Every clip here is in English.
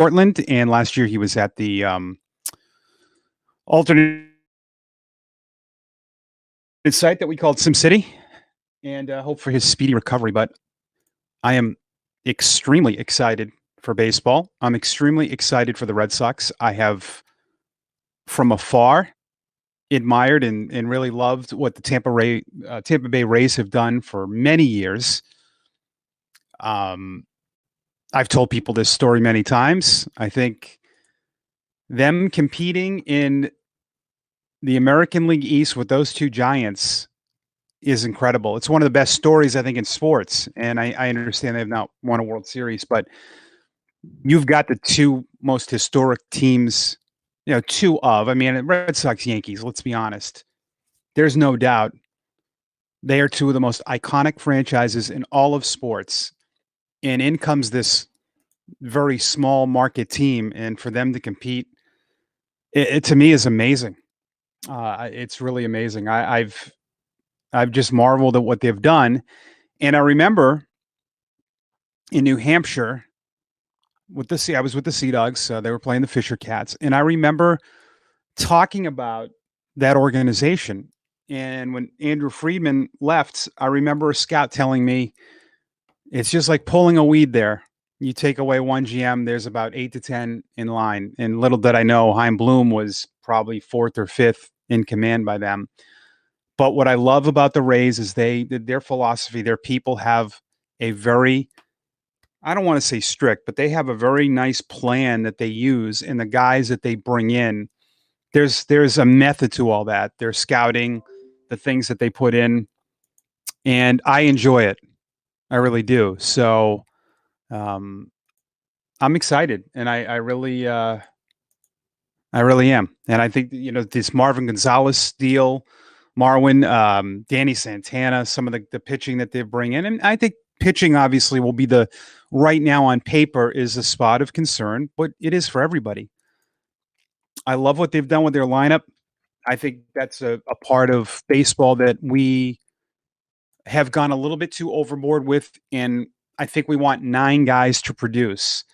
Portland, and last year he was at the alternate site that we called SimCity, and hope for his speedy recovery. But I am extremely excited for baseball. I'm extremely excited for the Red Sox. I have, from afar, admired and really loved what the Tampa Bay Rays have done for many years. Um, I've told people this story many times. I think them competing in the American League East with those two giants is incredible. It's one of the best stories, I think, in sports. And I understand they have not won a World Series, but you've got the two most historic teams, I mean, Red Sox, Yankees, let's be honest. There's no doubt they are two of the most iconic franchises in all of sports. And in comes this very small market team. And for them to compete, it to me is amazing. It's really amazing. I've just marveled at what they've done. And I remember in New Hampshire I was with the Sea Dogs. They were playing the Fisher Cats, and I remember talking about that organization. And when Andrew Friedman left, I remember a scout telling me it's just like pulling a weed there. You take away one GM, there's about 8 to 10 in line. And little did I know, Chaim Bloom was probably fourth or fifth in command by them. But what I love about the Rays is their philosophy, their people have a very, I don't want to say strict, but they have a very nice plan that they use, and the guys that they bring in, there's a method to all that. Their scouting, the things that they put in, and I enjoy it. I really do. So I'm excited, and I really am. And I think this Marvin Gonzalez deal, Danny Santana, some of the pitching that they bring in, and I think pitching obviously will be right now on paper is a spot of concern, but it is for everybody. I love what they've done with their lineup. I think that's a part of baseball that we have gone a little bit too overboard with, and I think we want 9 guys to produce.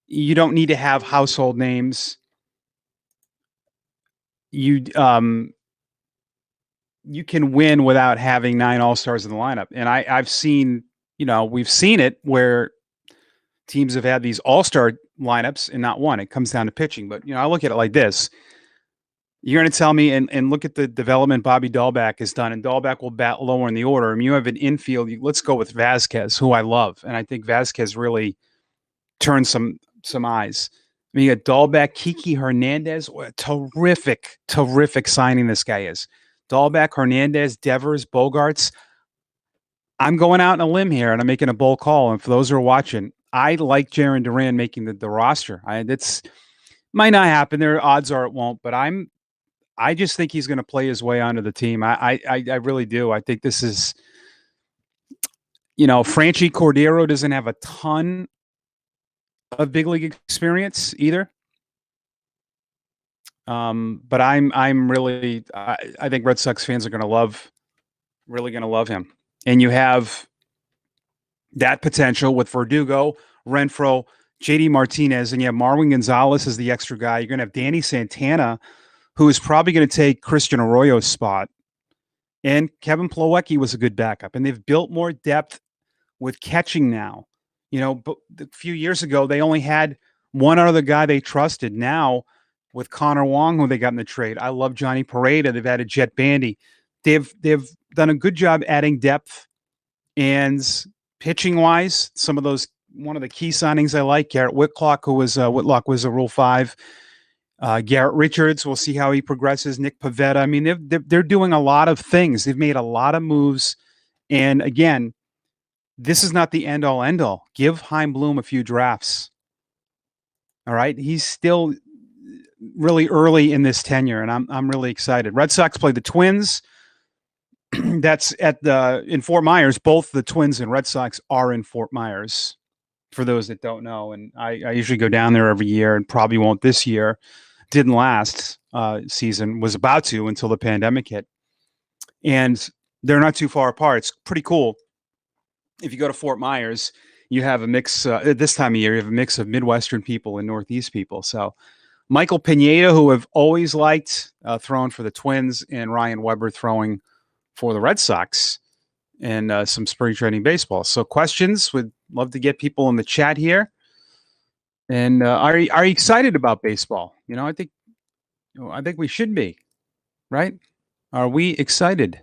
You don't need to have household names. You can win without having 9 all-stars in the lineup. And I've seen, we've seen it where teams have had these all-star lineups and not won. It comes down to pitching. But, I look at it like this. You're going to tell me, and look at the development Bobby Dahlbeck has done, and Dahlbeck will bat lower in the order. I mean, you have an infield. Let's go with Vasquez, who I love. And I think Vasquez really turned some eyes. I mean, you got Dahlbeck, Kiki Hernandez. What a terrific signing this guy is. Dahlbeck, Hernandez, Devers, Bogarts. I'm going out on a limb here, and I'm making a bold call. And for those who are watching, I like Jarren Duran making the roster. That's might not happen. There odds are it won't, but I just think he's going to play his way onto the team. I really do. I think this is, Franchi Cordero doesn't have a ton of big league experience either. But I'm really, I think Red Sox fans are really going to love him. And you have that potential with Verdugo, Renfroe, JD Martinez, and you have Marwin Gonzalez as the extra guy. You're going to have Danny Santana, who is probably going to take Christian Arroyo's spot. And Kevin Plawecki was a good backup. And they've built more depth with catching now. But a few years ago, they only had one other guy they trusted. Now, with Connor Wong, who they got in the trade, I love Johnny Pareda. They've added Jet Bandy. They've done a good job adding depth. And pitching-wise, one of the key signings I like, Garrett Whitlock, Whitlock was a Rule 5. Garrett Richards, we'll see how he progresses. Nick Pivetta. I mean, they're doing a lot of things. They've made a lot of moves. And again, this is not the end-all, end-all. Give Chaim Bloom a few drafts. All right? He's still really early in this tenure, and I'm really excited. Red Sox play the Twins. That's in Fort Myers. Both the Twins and Red Sox are in Fort Myers, for those that don't know. And I usually go down there every year, and probably won't this year. Didn't last season. Was about to until the pandemic hit. And they're not too far apart. It's pretty cool. If you go to Fort Myers, you have a mix at this time of year. You have a mix of Midwestern people and Northeast people. So Michael Pineda, who have always liked throwing for the Twins, and Ryan Weber throwing for the Red Sox, and some spring training baseball. So questions, would love to get people in the chat here. And are you excited about baseball? I think we should be, right? Are we excited?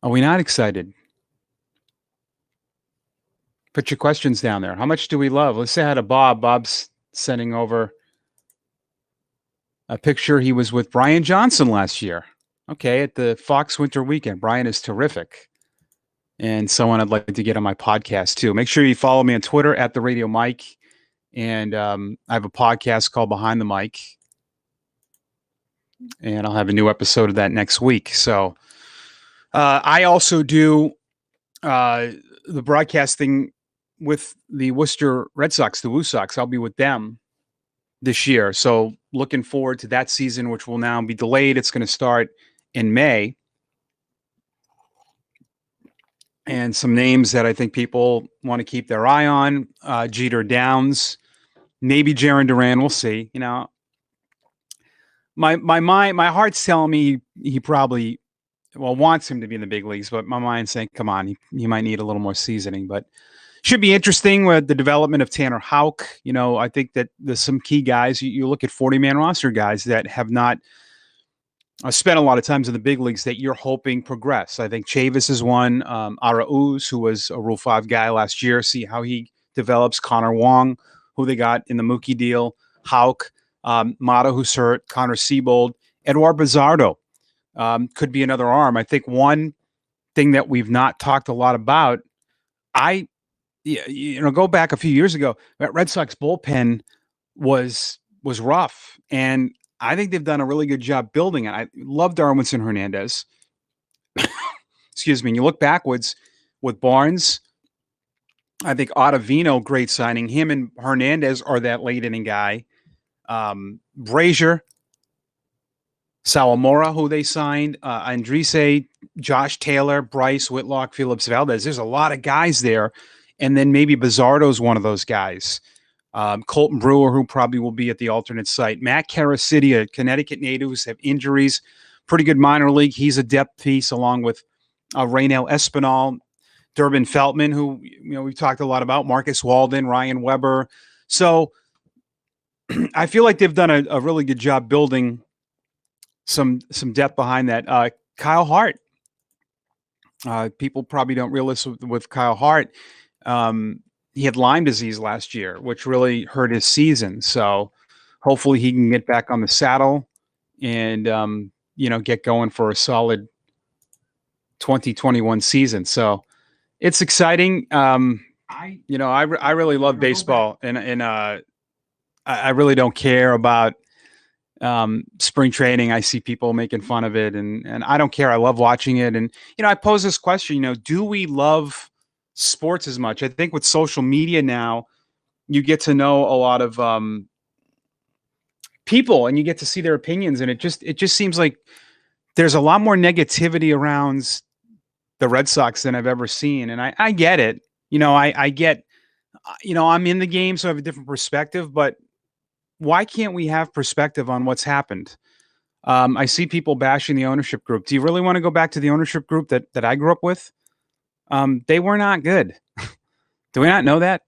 Are we not excited? Put your questions down there. How much do we love? Let's say hi to Bob. Bob's sending over a picture. He was with Brian Johnson last year. Okay, at the Fox Winter Weekend. Brian is terrific. And someone I'd like to get on my podcast too. Make sure you follow me on Twitter at the Radio Mike. And I have a podcast called Behind the Mic. And I'll have a new episode of that next week. So I also do the broadcasting with the Worcester Red Sox, the Woo Sox. I'll be with them this year. So looking forward to that season, which will now be delayed. It's going to start in May. And some names that I think people want to keep their eye on. Jeter Downs, maybe Jarren Duran. We'll see. My heart's telling me he probably wants him to be in the big leagues, but my mind's saying, come on, he might need a little more seasoning. But should be interesting with the development of Tanner Houck. I think that there's some key guys. You look at 40-man roster guys that have not spent a lot of times in the big leagues that you're hoping progress. I think Chavis is one. Arauz, who was a Rule 5 guy last year, see how he develops. Connor Wong, who they got in the Mookie deal. Houck, Mata, who's hurt. Connor Siebold. Edward Bizardo could be another arm. I think one thing that we've not talked a lot about, go back a few years ago, that Red Sox bullpen was rough. And I think they've done a really good job building it. I love Darwinson Hernandez. Excuse me. And you look backwards with Barnes. I think Ottavino, great signing. Him and Hernandez are that late inning guy. Brazier, Sawamura, who they signed, Andriese, Josh Taylor, Bryce, Whitlock, Phillips Valdez. There's a lot of guys there. And then maybe Bizardo's one of those guys. Colton Brewer, who probably will be at the alternate site. Matt Caracity, a Connecticut native who's have injuries. Pretty good minor league. He's a depth piece along with Raynel Espinal, Durbin Feltman, who we've talked a lot about, Marcus Walden, Ryan Weber. So I feel like they've done a really good job building some depth behind that. Kyle Hart. People probably don't realize with Kyle Hart, he had Lyme disease last year, which really hurt his season. So hopefully he can get back on the saddle and, get going for a solid 2021 season. So it's exciting. I really love baseball, and I really don't care about spring training. I see people making fun of it, and I don't care. I love watching it. And, I pose this question, do we love sports as much? I think with social media now, you get to know a lot of people, and you get to see their opinions, and it just seems like there's a lot more negativity around the Red Sox than I've ever seen. And I get it. I get, I'm in the game, so I have a different perspective, but why can't we have perspective on what's happened? I see people bashing the ownership group. Do you really want to go back to the ownership group that I grew up with? They were not good. Do we not know that?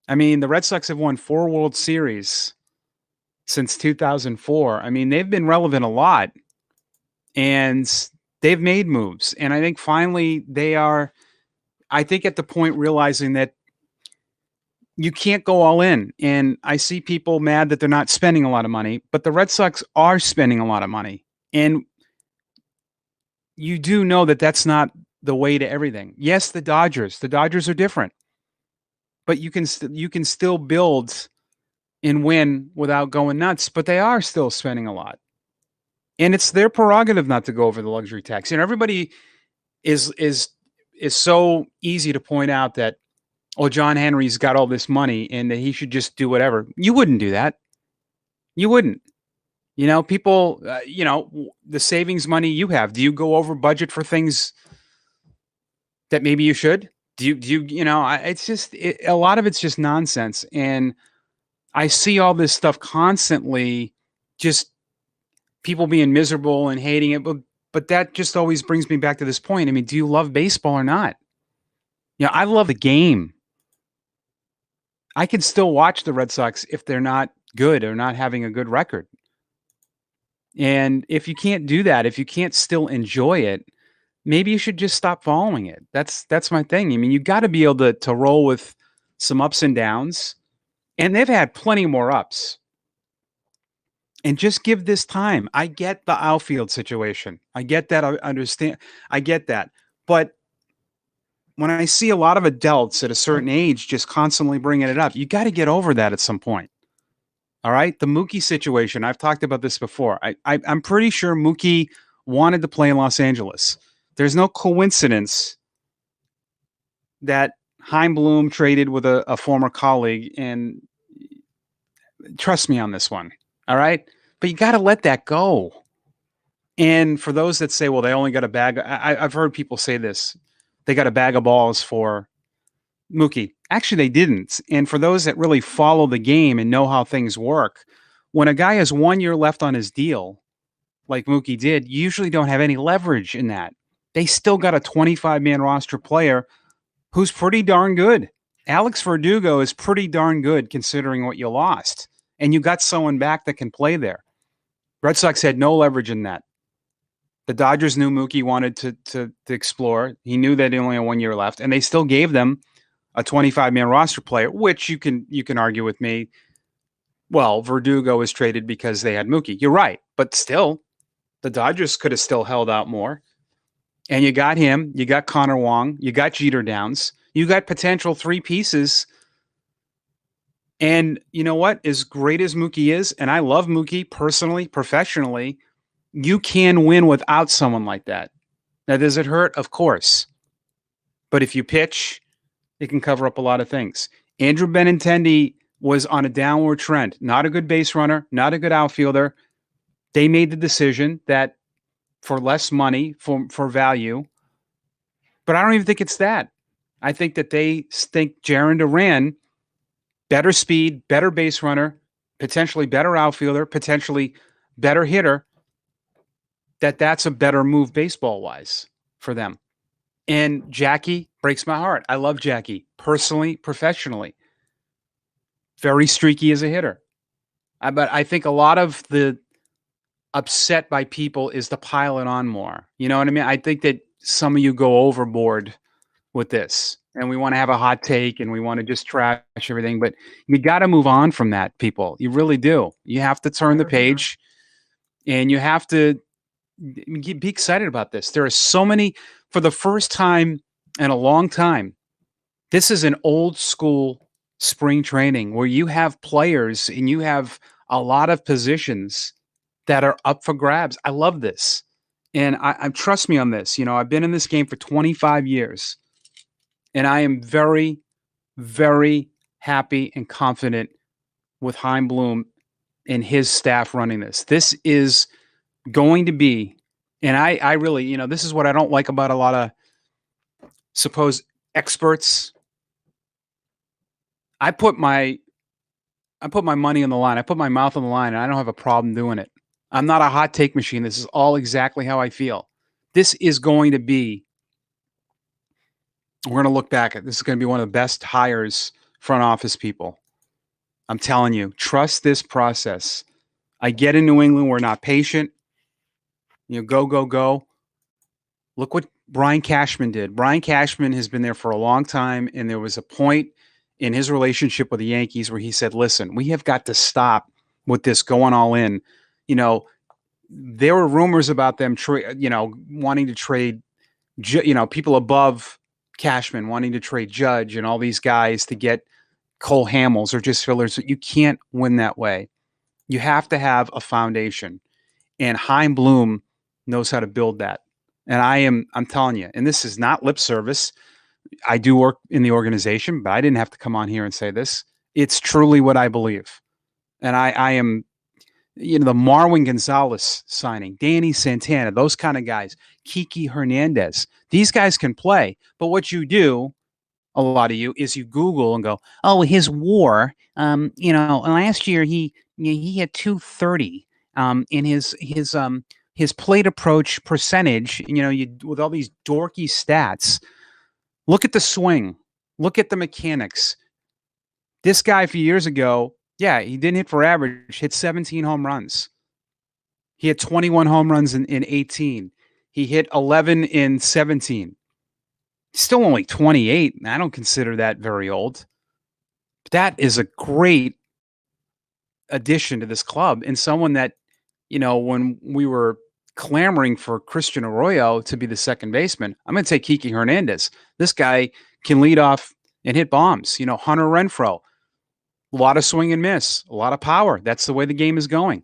I mean, the Red Sox have won 4 World Series since 2004. I mean, they've been relevant a lot, and they've made moves. And I think finally they are, at the point realizing that you can't go all in. And I see people mad that they're not spending a lot of money, but the Red Sox are spending a lot of money. And you do know that that's not the way to everything. Yes, the Dodgers are different, but you can still build and win without going nuts, but they are still spending a lot. And it's their prerogative not to go over the luxury tax. Everybody is so easy to point out that, John Henry's got all this money and that he should just do whatever. You wouldn't do that. You wouldn't. People, the savings money you have, do you go over budget for things that maybe you should? It's just a lot of it's just nonsense. And I see all this stuff constantly, just people being miserable and hating it. But that just always brings me back to this point. I mean, do you love baseball or not? I love the game. I can still watch the Red Sox if they're not good or not having a good record. And if you can't do that, if you can't still enjoy it, maybe you should just stop following it. That's my thing. I mean, you got to be able to roll with some ups and downs, and they've had plenty more ups. And just give this time. I get the outfield situation. I get that. I understand. I get that. But when I see a lot of adults at a certain age just constantly bringing it up, you got to get over that at some point. All right. The Mookie situation. I've talked about this before. I'm pretty sure Mookie wanted to play in Los Angeles. There's no coincidence that Chaim Bloom traded with a former colleague. And trust me on this one. All right. But you got to let that go. And for those that say, well, they only got a bag. I've heard people say this. They got a bag of balls for Mookie. Actually, they didn't. And for those that really follow the game and know how things work, when a guy has 1 year left on his deal, like Mookie did, you usually don't have any leverage in that. They still got a 25-man roster player who's pretty darn good. Alex Verdugo is pretty darn good considering what you lost. And you got someone back that can play there. Red Sox had no leverage in that. The Dodgers knew Mookie wanted to explore. He knew that they only had 1 year left, and they still gave them a 25-man roster player, which you can argue with me. Well, Verdugo was traded because they had Mookie. You're right, but still, the Dodgers could have still held out more. And you got him. You got Connor Wong. You got Jeter Downs. You got potential three pieces. And you know what? As great as Mookie is, and I love Mookie personally, professionally, you can win without someone like that. Now, does it hurt? Of course. But if you pitch, it can cover up a lot of things. Andrew Benintendi was on a downward trend. Not a good base runner, not a good outfielder. They made the decision that for less money, for value. But I don't even think it's that. I think that they think Jarren Duran, better speed, better base runner, potentially better outfielder, potentially better hitter, that's a better move baseball-wise for them. And Jackie breaks my heart. I love Jackie, personally, professionally. Very streaky as a hitter. But I think a lot of the upset by people is to pile it on more. You know what I mean? I think that some of you go overboard with this. And we want to have a hot take and we want to just trash everything. But you got to move on from that, people. You really do. You have to turn the page and you have to be excited about this. There are so many, for the first time in a long time, this is an old school spring training where you have players and you have a lot of positions that are up for grabs. I love this. And I trust me on this. You know, I've been in this game for 25 years and I am very, very happy and confident with Chaim Bloom and his staff running this. This is going to be, and I really, you know, this is what I don't like about a lot of supposed experts. I put my money on the line. I put my mouth on the line, and I don't have a problem doing it. I'm not a hot take machine. This is all exactly how I feel. This is going to be, we're going to look back at this is going to be one of the best hires, front office people. I'm telling you, trust this process. I get in New England, we're not patient. You know, go. Look what Brian Cashman did. Brian Cashman has been there for a long time, and there was a point in his relationship with the Yankees where he said, listen, we have got to stop with this going all in. You know, there were rumors about them, wanting to trade, people above Cashman wanting to trade Judge and all these guys to get Cole Hamels or just fillers. You can't win that way. You have to have a foundation. And Chaim Bloom knows how to build that. And I'm telling you, and this is not lip service. I do work in the organization, but I didn't have to come on here and say this. It's truly what I believe. And I am, the Marwin Gonzalez signing, Danny Santana, those kind of guys, Kiki Hernandez, these guys can play. But what you do a lot of you, is you Google and go, "Oh, his WAR, last year he had 230, in his plate approach percentage, you with all these dorky stats. Look at the swing. Look at the mechanics. This guy a few years ago, yeah, he didn't hit for average, hit 17 home runs. He had 21 home runs in 18. He hit 11 in 17. Still only 28. I don't consider that very old. But that is a great addition to this club and someone that, when we were clamoring for Christian Arroyo to be the second baseman, I'm going to take Kiki Hernandez. This guy can lead off and hit bombs. Hunter Renfroe, a lot of swing and miss, a lot of power. That's the way the game is going.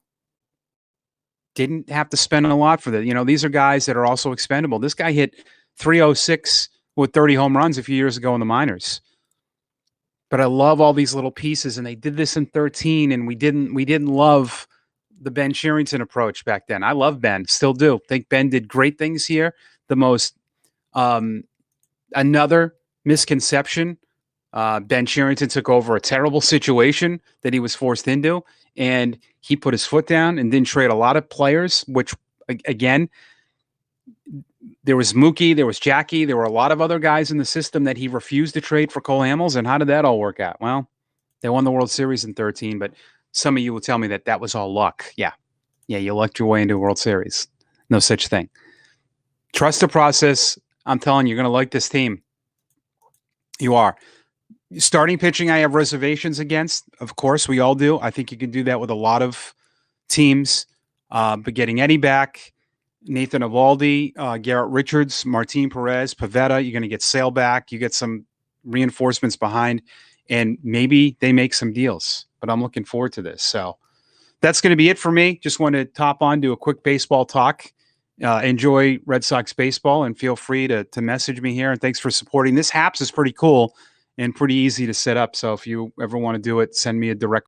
Didn't have to spend a lot for that. These are guys that are also expendable. This guy hit 306 with 30 home runs a few years ago in the minors. But I love all these little pieces, and they did this in 13, and we didn't love the Ben Cherington approach back then. I love Ben, still do. Think Ben did great things here. The most another misconception. Ben Cherington took over a terrible situation that he was forced into, and he put his foot down and didn't trade a lot of players, which, again, there was Mookie, there was Jackie, there were a lot of other guys in the system that he refused to trade for Cole Hamels. And how did that all work out? Well, they won the World Series in 13, but some of you will tell me that was all luck. Yeah, you lucked your way into a World Series. No such thing. Trust the process. I'm telling you, you're going to like this team. You are. Starting pitching, I have reservations against. Of course, we all do. I think you can do that with a lot of teams. But getting Eddie back, Nathan Eovaldi, Garrett Richards, Martin Perez, Pivetta, you're going to get Sale back. You get some reinforcements behind, and maybe they make some deals. But I'm looking forward to this. So that's going to be it for me. Just want to top on, do a quick baseball talk. Enjoy Red Sox baseball, and feel free to message me here. And thanks for supporting. This Haps is pretty cool and pretty easy to set up. So if you ever want to do it, send me a direct